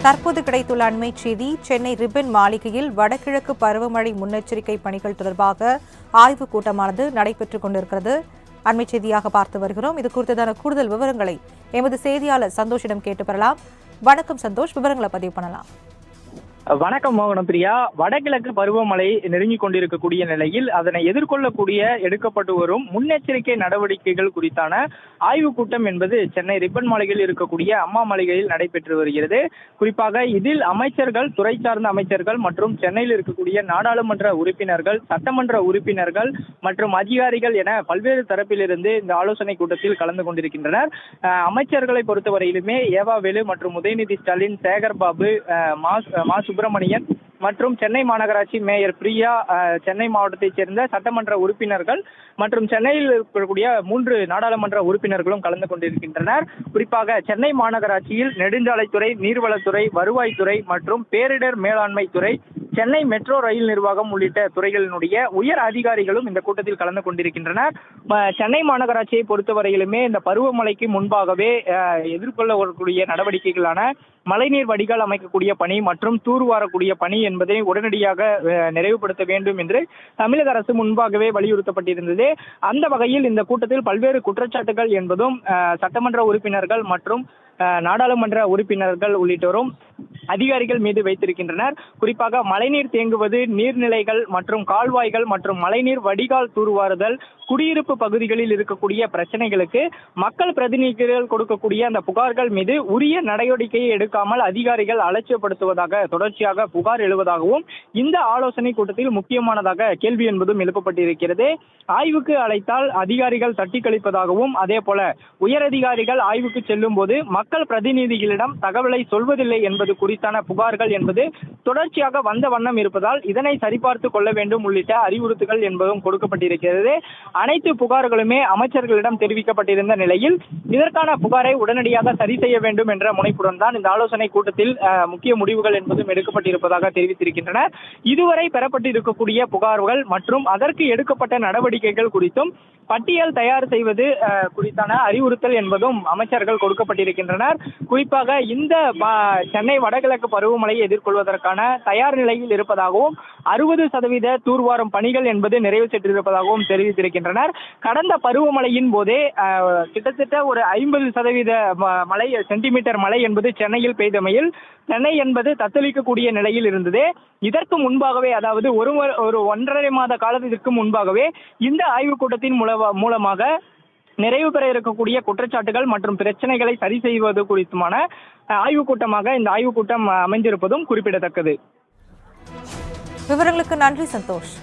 தற்போது கிடைத்துள்ள அண்மை செய்தி. சென்னை ரிப்பன் மாளிகையில் வடகிழக்கு பருவமழை முன்னெச்சரிக்கை பணிகள் தொடர்பாக ஆய்வுக் கூட்டமானது நடைபெற்றுக் கொண்டிருக்கிறது. அண்மை செய்தியாக பார்த்து வருகிறோம். இது குறித்ததான கூடுதல் விவரங்களை எமது செய்தியாளர் சந்தோஷிடம் கேட்டு பெறலாம். வணக்கம் சந்தோஷ், விவரங்களை பதிவு பண்ணலாம். வணக்கம் மோகனம் பிரியா. வடகிழக்கு பருவமழை நெருங்கிக் கொண்டிருக்கக்கூடிய நிலையில் அதனை எதிர்கொள்ளக்கூடிய எடுக்கப்பட்டு வரும் முன்னெச்சரிக்கை நடவடிக்கைகள் குறித்தான ஆய்வுக் கூட்டம் என்பது சென்னை ரிப்பன் மாளிகையில் இருக்கக்கூடிய அம்மா மாளிகையில் நடைபெற்று வருகிறது. குறிப்பாக இதில் அமைச்சர்கள், துறை சார்ந்த அமைச்சர்கள் மற்றும் சென்னையில் இருக்கக்கூடிய நாடாளுமன்ற உறுப்பினர்கள், சட்டமன்ற உறுப்பினர்கள் மற்றும் அதிகாரிகள் என பல்வேறு தரப்பிலிருந்து இந்த ஆலோசனை கூட்டத்தில் கலந்து கொண்டிருக்கின்றனர். அமைச்சர்களை பொறுத்தவரையிலுமே ஏவாவேலு மற்றும் உதயநிதி ஸ்டாலின், சேகர் பாபு, மா சுப்பிரமணியன் மற்றும் சென்னை மாநகராட்சி மேயர் பிரியா, சென்னை மாவட்டத்தைச் சேர்ந்த சட்டமன்ற உறுப்பினர்கள் மற்றும் சென்னையில் இருக்கக்கூடிய 3 நாடாளுமன்ற உறுப்பினர்களும் கலந்து கொண்டிருக்கின்றனர். குறிப்பாக சென்னை மாநகராட்சியில் நெடுஞ்சாலைத்துறை, நீர்வளத்துறை, வருவாய்த்துறை மற்றும் பேரிடர் மேலாண்மை துறை, சென்னை மெட்ரோ ரயில் நிர்வாகம் உள்ளிட்ட துறைகளினுடைய உயர் அதிகாரிகளும் இந்த கூட்டத்தில் கலந்து கொண்டிருக்கின்றனர். சென்னை மாநகராட்சியை பொறுத்தவரையிலுமே இந்த பருவமழைக்கு முன்பாகவே எதிர்கொள்ளக்கூடிய நடவடிக்கைகளான மழைநீர் வடிகால் அமைக்கக்கூடிய பணி மற்றும் தூர்வாரக்கூடிய பணி என்பதை உடனடியாக நிறைவுபடுத்த வேண்டும் என்று தமிழக அரசு முன்பாகவே வலியுறுத்தப்பட்டிருந்தது. அந்த வகையில் இந்த கூட்டத்தில் பல்வேறு குற்றச்சாட்டுகள் என்பதும் சட்டமன்ற உறுப்பினர்கள் மற்றும் நாடாளுமன்ற உறுப்பினர்கள் உள்ளிட்டோரும் அதிகாரிகள் மீது வைத்திருக்கின்றனர். குறிப்பாக மழைநீர் தேங்குவது, நீர்நிலைகள் மற்றும் கால்வாய்கள் மற்றும் மழைநீர் வடிகால் தூர்வாறுதல், குடியிருப்பு பகுதிகளில் இருக்கக்கூடிய பிரச்சனைகளுக்கு மக்கள் பிரதிநிதிகள் கொடுக்கக்கூடிய அந்த புகார்கள் மீது உரிய நடவடிக்கையை எடுக்காமல் அதிகாரிகள் அலட்சியப்படுத்துவதாக தொடர்ச்சியாக புகார் எழுவதாகவும் இந்த ஆலோசனை கூட்டத்தில் முக்கியமானதாக கேள்வி என்பதும் எழுப்பப்பட்டிருக்கிறது. ஆய்வுக்கு அழைத்தால் அதிகாரிகள் தட்டி கழிப்பதாகவும், அதே போல உயரதிகாரிகள் ஆய்வுக்கு செல்லும் போது மக்கள் பிரதிநிதிகளிடம் தகவலை சொல்வதில்லை என்பது குறித்தான புகார்கள் என்பது தொடர்ச்சியாக வந்த வண்ணம் இருப்பதால் இதனை சரிபார்த்துக் கொள்ள வேண்டும் உள்ளிட்ட அறிவுறுத்தல்கள் என்பதும் கொடுக்கப்பட்டிருக்கிறது. அனைத்து புகார்களுமே அமைச்சர்களிடம் தெரிவிக்கப்பட்டிருந்த நிலையில் இதற்கான புகாரை உடனடியாக சரி செய்ய வேண்டும் என்ற முனைப்புடன் தான் இந்த ஆலோசனை கூட்டத்தில் முக்கிய முடிவுகள் என்பதும் எடுக்கப்பட்டிருப்பதாக தெரிவித்திருக்கின்றனர். இதுவரை பெறப்பட்டிருக்கக்கூடிய புகார்கள் மற்றும் அதற்கு எடுக்கப்பட்ட நடவடிக்கைகள் குறித்தும் பட்டியல் தயார் செய்வது குறித்தான அறிவுறுத்தல் என்பதும் அமைச்சர்கள் கொடுக்கப்பட்டிருக்கின்றனர். குறிப்பாக இந்த சென்னை வடகிழக்கு பருவமழையை எதிர்கொள்வதற்கான தயார் நிலையில் இருப்பதாகவும் 60% தூர்வாரும் பணிகள் என்பது நிறைவு பெற்றிருப்பதாகவும் தெரிவித்திருக்கின்றனர். கடந்த பருவமழையின் போதே கிட்டத்தட்ட ஒரு 50% மழை சென்டிமீட்டர் மழை என்பது சென்னையில் பெய்தமையில் சென்னை என்பது தத்தளிக்கக்கூடிய நிலையில் இருந்தது. இதற்கு முன்பாகவே, அதாவது ஒரு 1.5 மாத காலத்திற்கு முன்பாகவே இந்த ஆய்வுக் கூட்டத்தின் மூலமாக நிறைவு பெற இருக்கக்கூடிய குற்றச்சாட்டுகள் மற்றும் பிரச்சனைகளை சரி செய்வது குறித்துமான ஆய்வுக் கூட்டமாக இந்த ஆய்வுக் கூட்டம் அமைந்திருப்பதும் குறிப்பிடத்தக்கது. விவரங்களுக்கு நன்றி சந்தோஷ்.